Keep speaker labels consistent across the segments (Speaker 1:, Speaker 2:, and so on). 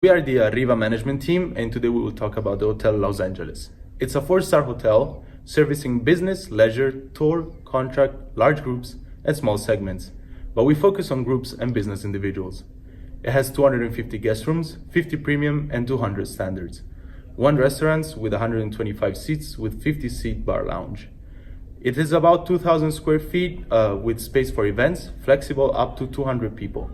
Speaker 1: We are the Riva management team, and today we will talk about the Hotel Los Angeles. It's a 4-star hotel servicing business, leisure, tour, contract, large groups, and small segments. But we focus on groups and business individuals. It has 250 guest rooms, 50 premium, and 200 standards. 1 restaurant with 125 seats with 50-seat bar lounge. It is about 2,000 square feet with space for events, flexible up to 200 people.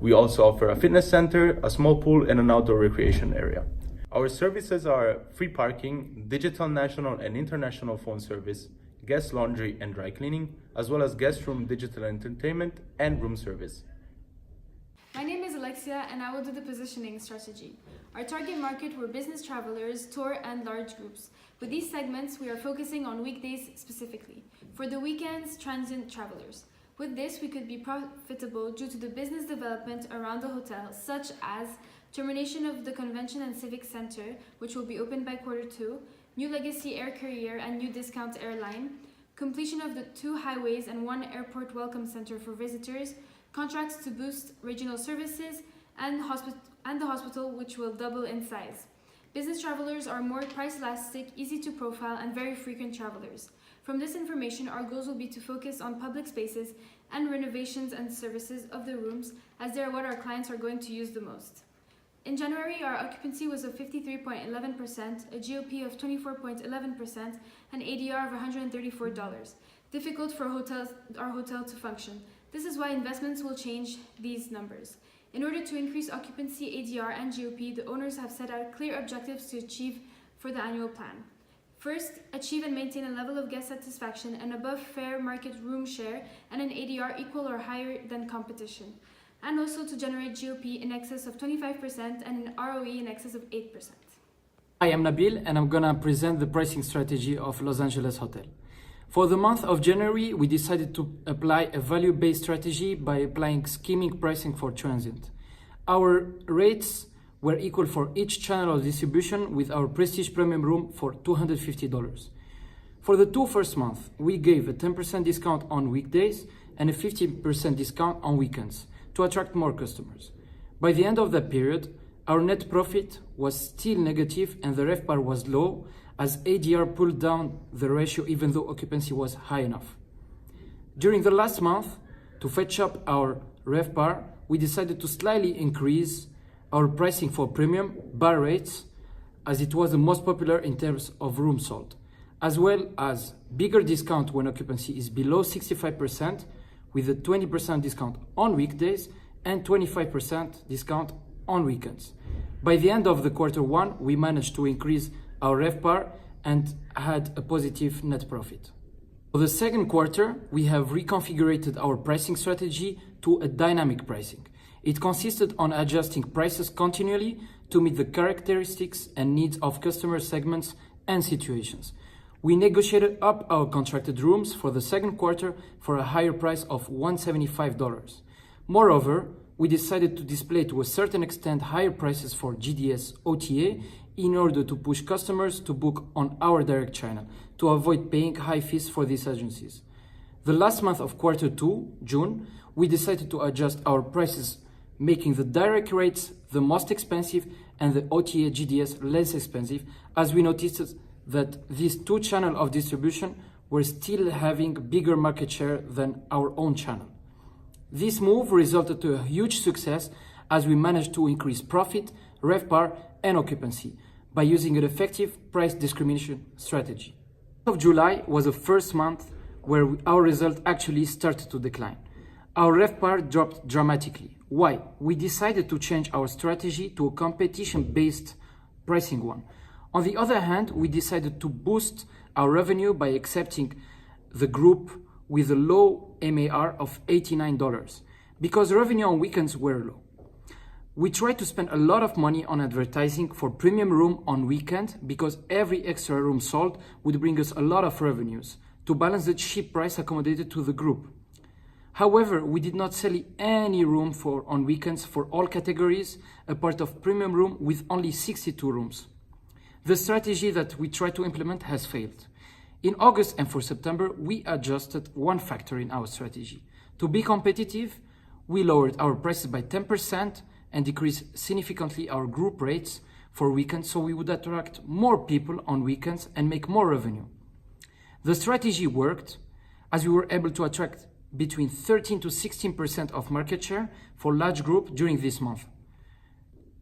Speaker 1: We also offer a fitness center, a small pool, and an outdoor recreation area. Our services are free parking, digital national and international phone service, guest laundry and dry cleaning, as well as guest room digital entertainment and room service.
Speaker 2: My name is Alexia and I will do the positioning strategy. Our target market were business travelers, tour and large groups. With these segments, we are focusing on weekdays specifically. For the weekends, transient travelers. With this, we could be profitable due to the business development around the hotel, such as termination of the Convention and Civic Center, which will be opened by Q2, new legacy air carrier and new discount airline, completion of the 2 highways and 1 airport welcome center for visitors, contracts to boost regional services, and the hospital, which will double in size. Business travelers are more price elastic, easy to profile, and very frequent travelers. From this information, our goals will be to focus on public spaces and renovations and services of the rooms, as they are what our clients are going to use the most. In January, our occupancy was of 53.11%, a GOP of 24.11%, and ADR of $134. Difficult for our hotel to function. This is why investments will change these numbers. In order to increase occupancy, ADR, and GOP, the owners have set out clear objectives to achieve for the annual plan. First, achieve and maintain a level of guest satisfaction and above fair market room share and an ADR equal or higher than competition. And also to generate GOP in excess of 25% and an ROE in excess of 8%.
Speaker 3: Hi, I'm Nabil and I'm gonna present the pricing strategy of Los Angeles Hotel. For the month of January, we decided to apply a value-based strategy by applying skimming pricing for transient. Our rates were equal for each channel of distribution, with our Prestige Premium room for $250. For the 2 first months, we gave a 10% discount on weekdays and a 50% discount on weekends to attract more customers. By the end of that period, our net profit was still negative and the RevPAR was low, as ADR pulled down the ratio even though occupancy was high enough. During the last month, to fetch up our RevPAR, we decided to slightly increase our pricing for premium bar rates, as it was the most popular in terms of rooms sold, as well as bigger discount when occupancy is below 65%, with a 20% discount on weekdays and 25% discount on weekends. By the end of the Q1, we managed to increase our RevPAR and had a positive net profit. For the second quarter, we have reconfigured our pricing strategy to a dynamic pricing. It consisted on adjusting prices continually to meet the characteristics and needs of customer segments and situations. We negotiated up our contracted rooms for the second quarter for a higher price of $175. Moreover, we decided to display to a certain extent higher prices for GDS OTA in order to push customers to book on our direct channel to avoid paying high fees for these agencies. The last month of Q2, June, we decided to adjust our prices, making the direct rates the most expensive and the OTA GDS less expensive, as we noticed that these 2 channels of distribution were still having bigger market share than our own channel. This move resulted to a huge success, as we managed to increase profit, RevPAR and occupancy by using an effective price discrimination strategy. Of July was the first month where our result actually started to decline. Our RevPAR dropped dramatically. Why? We decided to change our strategy to a competition-based pricing one. On the other hand, we decided to boost our revenue by accepting the group with a low MAR of $89, because revenue on weekends were low. We tried to spend a lot of money on advertising for premium room on weekend, because every extra room sold would bring us a lot of revenues to balance the cheap price accommodated to the group. However, we did not sell any room on weekends for all categories, a part of premium room with only 62 rooms. The strategy that we tried to implement has failed. In August and for September, we adjusted one factor in our strategy. To be competitive, we lowered our prices by 10% and decrease significantly our group rates for weekends so we would attract more people on weekends and make more revenue. The strategy worked as we were able to attract between 13 to 16% of market share for large group during this month.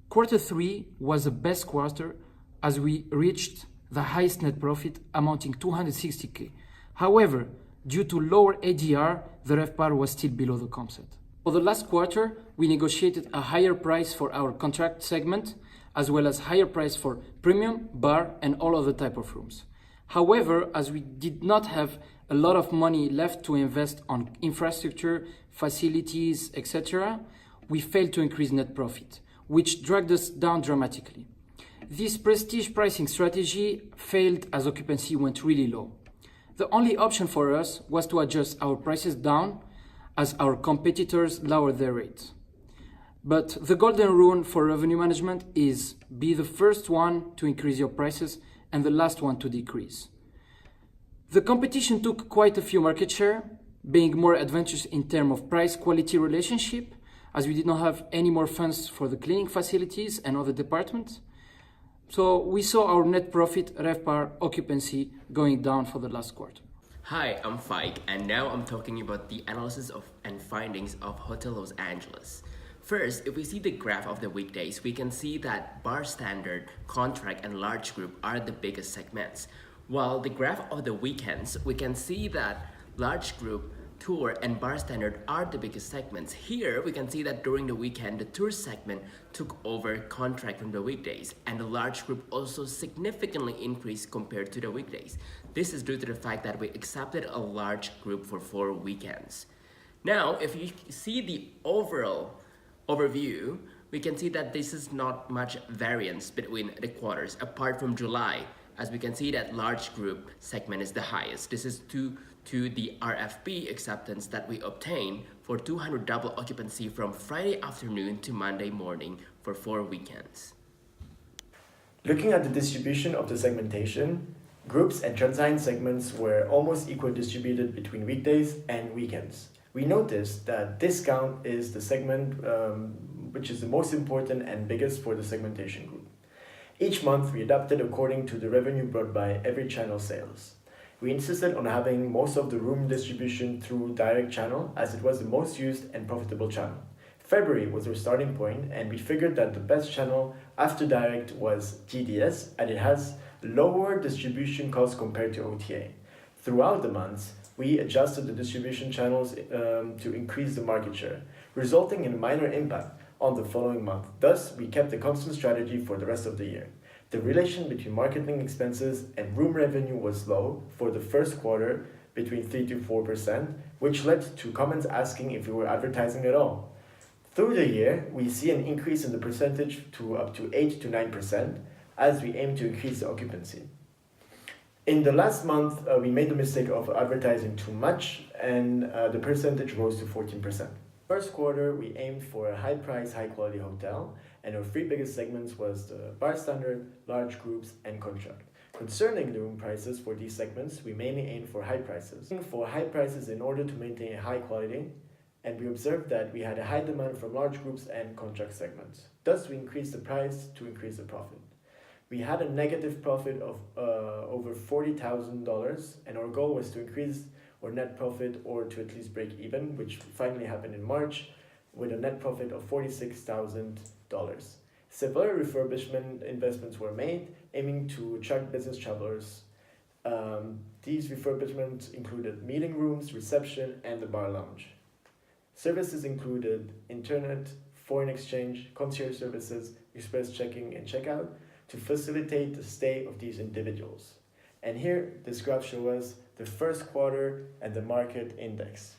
Speaker 3: Quarter 3 was the best quarter as we reached the highest net profit amounting 260k. However, due to lower ADR, the RevPAR was still below the comp set. For the last quarter, we negotiated a higher price for our contract segment, as well as higher price for premium, bar, and all other type of rooms. However, as we did not have a lot of money left to invest on infrastructure, facilities, etc., we failed to increase net profit, which dragged us down dramatically. This prestige pricing strategy failed as occupancy went really low. The only option for us was to adjust our prices down as our competitors lowered their rates. But the golden rule for revenue management is be the first one to increase your prices and the last one to decrease. The competition took quite a few market share, being more advantageous in terms of price-quality relationship, as we did not have any more funds for the cleaning facilities and other departments. So we saw our net profit, RevPAR, occupancy going down for the last quarter.
Speaker 4: Hi, I'm Faik, and now I'm talking about the analysis and findings of Hotel Los Angeles. First, if we see the graph of the weekdays, we can see that bar standard, contract, and large group are the biggest segments. While the graph of the weekends, we can see that large group, tour, and bar standard are the biggest segments. Here, we can see that during the weekend, the tour segment took over contract from the weekdays, and the large group also significantly increased compared to the weekdays. This is due to the fact that we accepted a large group for 4 weekends. Now, if you see the overall overview, we can see that this is not much variance between the quarters, apart from July, as we can see that large group segment is the highest. This is due to the RFP acceptance that we obtained for 200 double occupancy from Friday afternoon to Monday morning for 4 weekends.
Speaker 5: Looking at the distribution of the segmentation, groups and transient segments were almost equally distributed between weekdays and weekends. We noticed that discount is the segment which is the most important and biggest for the segmentation group. Each month we adapted according to the revenue brought by every channel sales. We insisted on having most of the room distribution through direct channel as it was the most used and profitable channel. February was our starting point and we figured that the best channel after direct was GDS and it has lower distribution costs compared to OTA. Throughout the months, we adjusted the distribution channels to increase the market share, resulting in a minor impact on the following month. Thus, we kept a constant strategy for the rest of the year. The relation between marketing expenses and room revenue was low for the first quarter, between 3 to 4%, which led to comments asking if we were advertising at all. Through the year, we see an increase in the percentage to up to 8 to 9% as we aim to increase the occupancy. In the last month, we made the mistake of advertising too much and the percentage rose to 14%. First quarter, we aimed for a high price, high quality hotel, and our 3 biggest segments was the bar standard, large groups, and contract. Concerning the room prices for these segments, we mainly aimed for high prices. For high prices in order to maintain a high quality, and we observed that we had a high demand from large groups and contract segments. Thus, we increased the price to increase the profit. We had a negative profit of over $40,000, and our goal was to increase our net profit or to at least break even, which finally happened in March with a net profit of $46,000. Several refurbishment investments were made, aiming to attract business travelers. These refurbishments included meeting rooms, reception, and the bar lounge. Services included internet, foreign exchange, concierge services, express checking and checkout to facilitate the stay of these individuals. And here, this graph shows us the first quarter and the market index.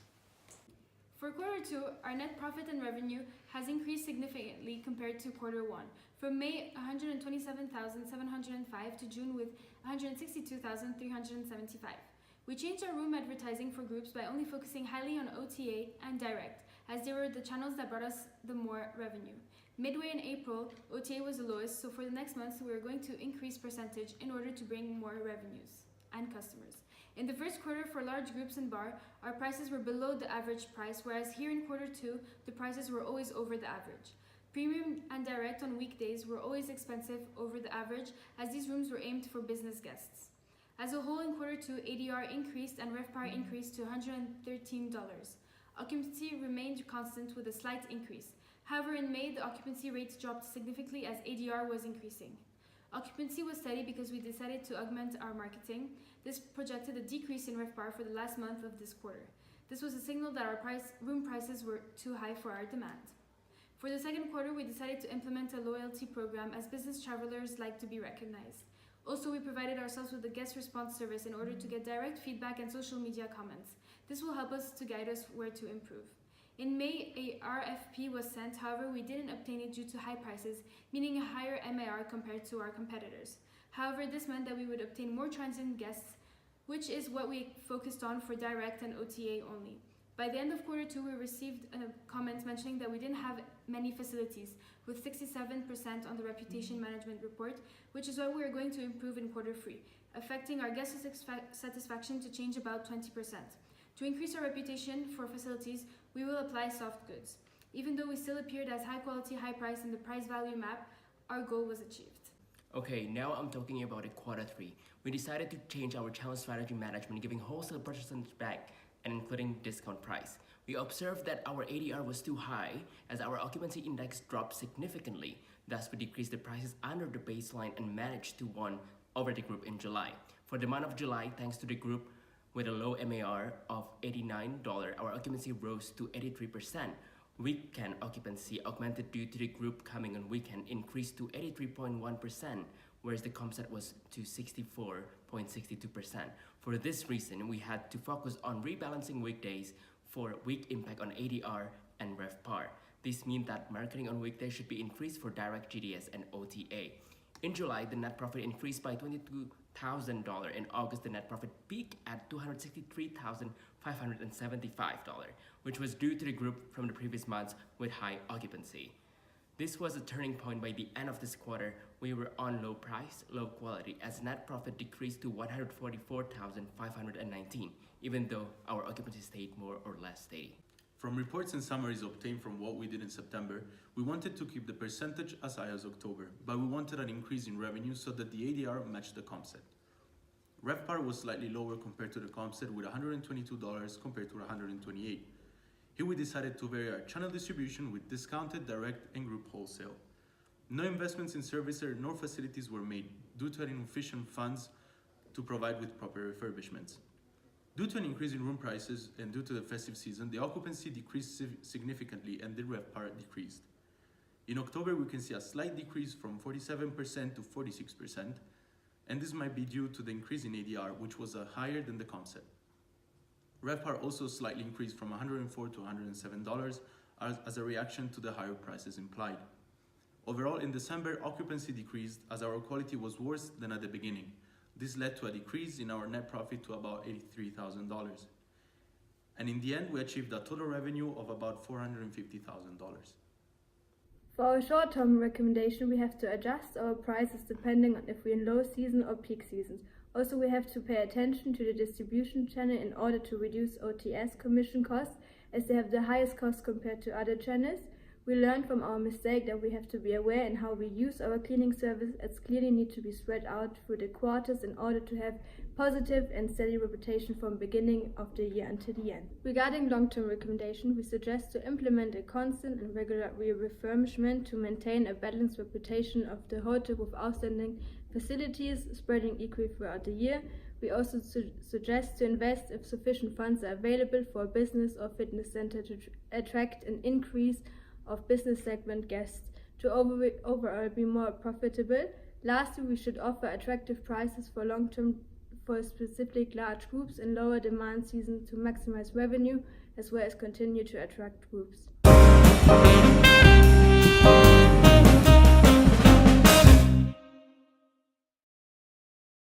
Speaker 2: For quarter 2, our net profit and revenue has increased significantly compared to quarter 1. From May 127,705 to June with 162,375. We changed our room advertising for groups by only focusing highly on OTA and direct, as they were the channels that brought us the more revenue. Midway in April, OTA was the lowest, so for the next months we are going to increase percentage in order to bring more revenues and customers. In the first quarter for large groups and bar, our prices were below the average price, whereas here in quarter 2, the prices were always over the average. Premium and direct on weekdays were always expensive over the average, as these rooms were aimed for business guests. As a whole, in Q2, ADR increased and RevPAR increased to $113. Occupancy remained constant with a slight increase. However, in May, the occupancy rates dropped significantly as ADR was increasing. Occupancy was steady because we decided to augment our marketing. This projected a decrease in RevPAR for the last month of this quarter. This was a signal that our room prices were too high for our demand. For the second quarter, we decided to implement a loyalty program as business travelers like to be recognized. Also, we provided ourselves with a guest response service in order to get direct feedback and social media comments. This will help us to guide us where to improve. In May, a RFP was sent, however, we didn't obtain it due to high prices, meaning a higher MAR compared to our competitors. However, this meant that we would obtain more transient guests, which is what we focused on for direct and OTA only. By the end of Q2, we received a comment mentioning that we didn't have many facilities, with 67% on the reputation management report, which is what we are going to improve in Q3, affecting our guest satisfaction to change about 20%. To increase our reputation for facilities, we will apply soft goods. Even though we still appeared as high quality, high price in the price value map, our goal was achieved.
Speaker 4: Okay, now I'm talking about Q3. We decided to change our channel strategy management, giving wholesale purchasers back and including discount price. We observed that our ADR was too high as our occupancy index dropped significantly. Thus, we decreased the prices under the baseline and managed to win over the group in July. For the month of July, thanks to the group with a low MAR of $89, our occupancy rose to 83%. Weekend occupancy augmented due to the group coming on weekend increased to 83.1%, whereas the comp set was to 64.62%. For this reason, we had to focus on rebalancing weekdays for weak impact on ADR and RevPAR. This means that marketing on weekdays should be increased for direct GDS and OTA. In July, the net profit increased by $22,000. In August, the net profit peaked at $263,575, which was due to the group from the previous months with high occupancy. This was a turning point. By the end of this quarter, we were on low price, low quality, as net profit decreased to $144,519, even though our occupancy stayed more or less steady.
Speaker 1: From reports and summaries obtained from what we did in September, we wanted to keep the percentage as high as October, but we wanted an increase in revenue so that the ADR matched the comp set. RevPAR was slightly lower compared to the comp set with $122 compared to $128. Here we decided to vary our channel distribution with discounted, direct, and group wholesale. No investments in servicer nor facilities were made due to inefficient funds to provide with proper refurbishments. Due to an increase in room prices and due to the festive season, the occupancy decreased significantly and the RevPAR decreased. In October, we can see a slight decrease from 47% to 46%, and this might be due to the increase in ADR, which was higher than the comp set. RevPAR also slightly increased from $104 to $107 as a reaction to the higher prices implied. Overall, in December, occupancy decreased as our quality was worse than at the beginning. This led to a decrease in our net profit to about $83,000. And in the end, we achieved a total revenue of about $450,000.
Speaker 6: For our short-term recommendation, we have to adjust our prices depending on if we're in low season or peak seasons. Also, we have to pay attention to the distribution channel in order to reduce OTS commission costs, as they have the highest costs compared to other channels. We learned from our mistake that we have to be aware in how we use our cleaning service, as clearly need to be spread out through the quarters in order to have positive and steady reputation from beginning of the year until the end. Regarding long-term recommendation, we suggest to implement a constant and regular refurbishment to maintain a balanced reputation of the hotel with outstanding facilities spreading equally throughout the year. We also suggest to invest if sufficient funds are available for a business or fitness center to attract an increase of business segment guests to overall be more profitable. Lastly, we should offer attractive prices for long-term for specific large groups in lower demand season to maximize revenue, as well as continue to attract groups.